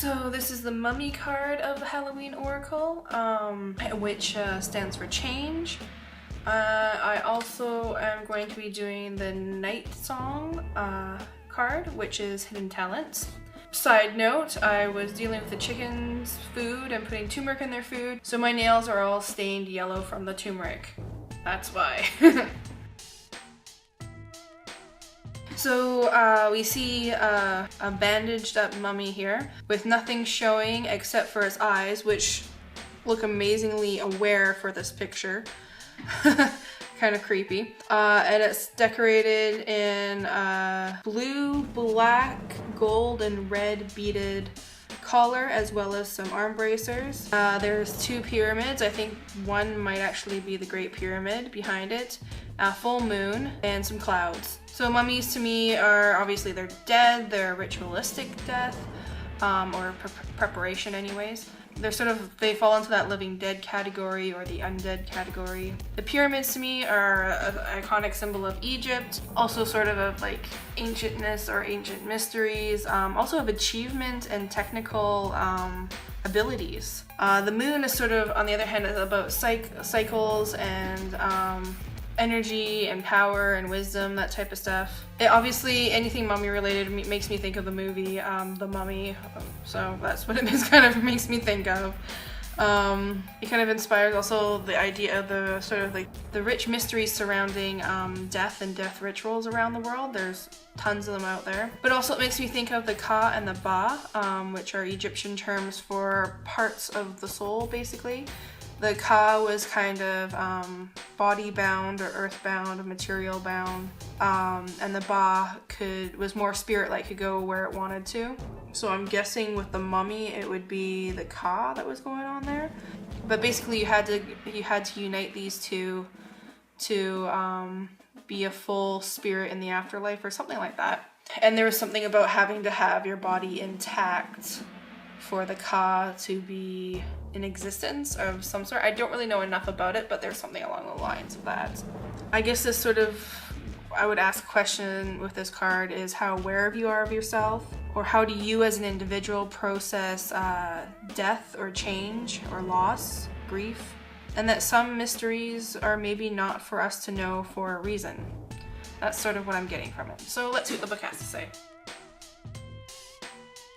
So this is the Mummy card of the Halloween Oracle, which stands for change. I also am going to be doing the Nightsong card, which is hidden talents. Side note, I was dealing with the chicken's food and putting turmeric in their food, so my nails are all stained yellow from the turmeric. That's why. So we see a bandaged up mummy here with nothing showing except for his eyes, which look amazingly aware for this picture. Kind of creepy. And it's decorated in blue, black, gold, and red beaded collar, as well as some arm bracers. There's two pyramids. I think one might actually be the Great Pyramid behind it. A full moon and some clouds. So mummies to me are obviously they're dead, they're ritualistic death, or preparation anyways. They fall into that living dead category or the undead category. The pyramids to me are an iconic symbol of Egypt, also sort of like ancientness or ancient mysteries, also of achievement and technical abilities. The moon is sort of, on the other hand, about cycles and energy and power and wisdom, that type of stuff. Obviously, anything mummy related makes me think of the movie The Mummy, so that's what it kind of makes me think of. It kind of inspires also the idea of the sort of like the rich mysteries surrounding death and death rituals around the world. There's tons of them out there. But also it makes me think of the Ka and the Ba, which are Egyptian terms for parts of the soul, basically. The Ka was kind of body bound or earth bound, material bound, and the Ba was more spirit like, could go where it wanted to. So I'm guessing with the mummy it would be the Ka that was going on there. But basically you had to unite these two to be a full spirit in the afterlife or something like that. And there was something about having to have your body intact for the Ka to be in existence of some sort. I don't really know enough about it, but there's something along the lines of that. I guess this sort of, I would ask a question with this card is how aware you are of yourself, or how do you as an individual process death or change or loss, grief, and that some mysteries are maybe not for us to know for a reason. That's sort of what I'm getting from it. So let's see what the book has to say.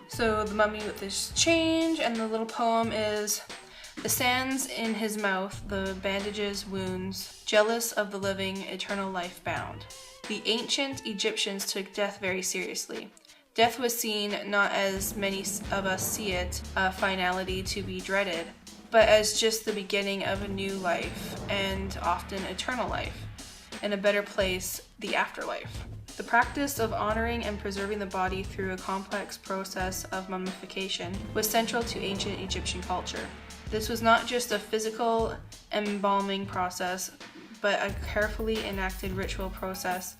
So the mummy with this change, and the little poem is, the sands in his mouth, the bandages, wounds, jealous of the living, eternal life bound. The ancient Egyptians took death very seriously. Death was seen not as many of us see it, a finality to be dreaded, but as just the beginning of a new life, and often eternal life, and a better place, the afterlife. The practice of honoring and preserving the body through a complex process of mummification was central to ancient Egyptian culture. This was not just a physical embalming process, but a carefully enacted ritual process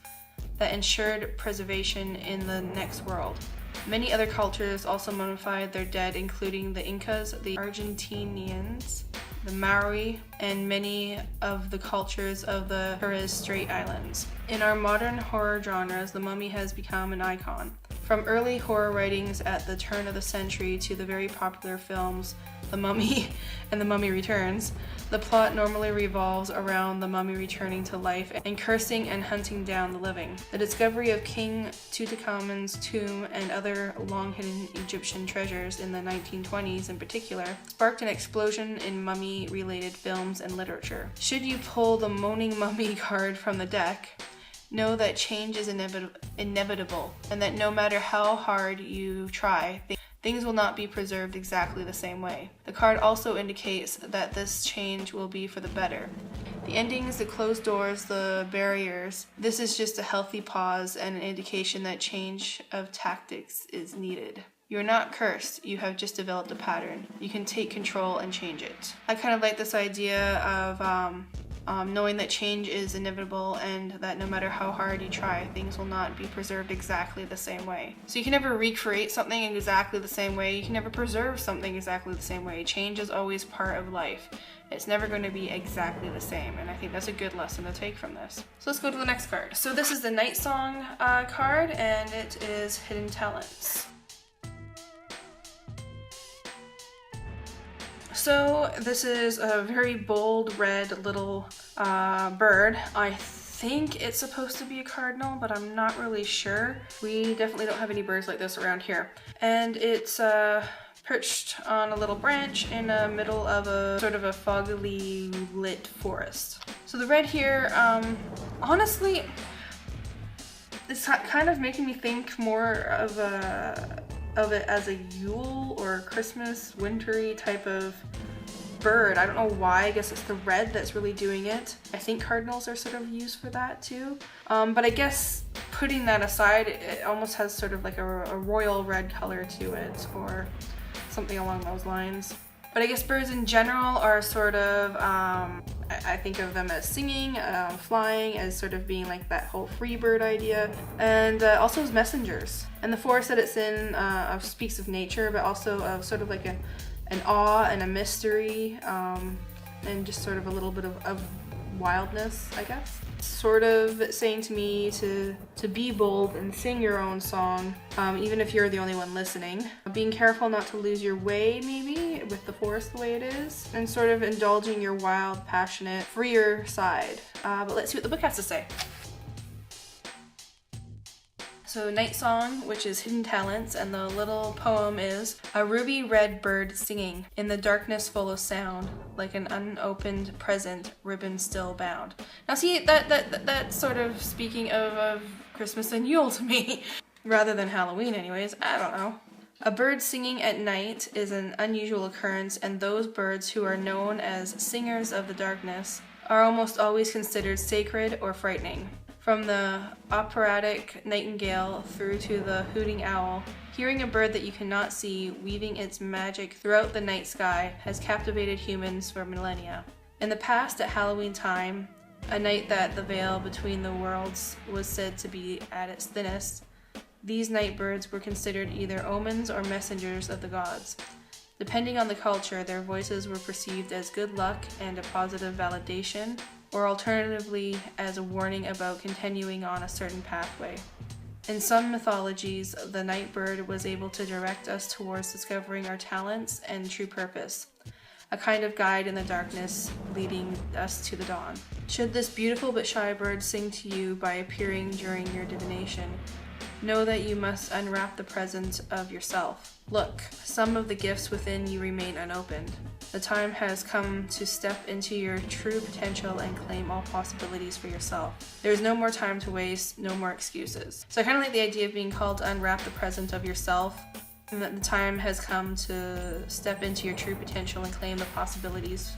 that ensured preservation in the next world. Many other cultures also mummified their dead, including the Incas, the Argentinians, the Maori, and many of the cultures of the Torres Strait Islands. In our modern horror genres, the mummy has become an icon. From early horror writings at the turn of the century to the very popular films The Mummy and The Mummy Returns, the plot normally revolves around the mummy returning to life and cursing and hunting down the living. The discovery of King Tutankhamun's tomb and other long-hidden Egyptian treasures in the 1920s in particular sparked an explosion in mummy-related films and literature. Should you pull the Moaning Mummy card from the deck, know that change is inevitable, and that no matter how hard you try, things will not be preserved exactly the same way. The card also indicates that this change will be for the better. The endings, the closed doors, the barriers, this is just a healthy pause and an indication that change of tactics is needed. You're not cursed, you have just developed a pattern. You can take control and change it. I kind of like this idea of knowing that change is inevitable and that no matter how hard you try, things will not be preserved exactly the same way. So you can never recreate something exactly the same way. You can never preserve something exactly the same way. Change is always part of life. It's never going to be exactly the same, and I think that's a good lesson to take from this. So let's go to the next card. So this is the Nightsong card, and it is Hidden Talents. So this is a very bold red little bird. I think it's supposed to be a cardinal, but I'm not really sure. We definitely don't have any birds like this around here. And it's perched on a little branch in the middle of a sort of a foggily lit forest. So the red here, honestly, it's kind of making me think more of it as a Yule or Christmas wintry type of bird. I don't know why. I guess it's the red that's really doing it. I think cardinals are sort of used for that too. But I guess putting that aside, it almost has sort of like a royal red color to it, or something along those lines. But I guess birds in general are sort of, I think of them as singing, flying, as sort of being like that whole free bird idea, and also as messengers. And the forest that it's in speaks of nature, but also of sort of like an awe and a mystery, and just sort of a little bit of wildness, I guess. Sort of saying to me to be bold and sing your own song, even if you're the only one listening. Being careful not to lose your way, maybe, with the forest the way it is, and sort of indulging your wild, passionate, freer side. But let's see what the book has to say. So Nightsong, which is hidden talents, and the little poem is: a ruby red bird singing in the darkness full of sound, like an unopened present, ribbon still bound. Now see, that's sort of speaking of Christmas and Yule to me, rather than Halloween anyways, I don't know. A bird singing at night is an unusual occurrence, and those birds who are known as singers of the darkness are almost always considered sacred or frightening. From the operatic nightingale through to the hooting owl, hearing a bird that you cannot see weaving its magic throughout the night sky has captivated humans for millennia. In the past, at Halloween time, a night that the veil between the worlds was said to be at its thinnest, these night birds were considered either omens or messengers of the gods. Depending on the culture, their voices were perceived as good luck and a positive validation, or alternatively as a warning about continuing on a certain pathway. In some mythologies, the night bird was able to direct us towards discovering our talents and true purpose, a kind of guide in the darkness leading us to the dawn. Should this beautiful but shy bird sing to you by appearing during your divination, know that you must unwrap the present of yourself. Look, some of the gifts within you remain unopened. The time has come to step into your true potential and claim all possibilities for yourself. There is no more time to waste, no more excuses. So I kind of like the idea of being called to unwrap the present of yourself, and that the time has come to step into your true potential and claim the possibilities,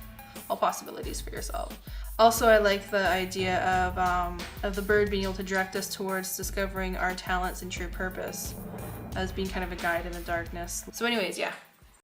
all possibilities for yourself. Also, I like the idea of the bird being able to direct us towards discovering our talents and true purpose, as being kind of a guide in the darkness. So anyways, yeah.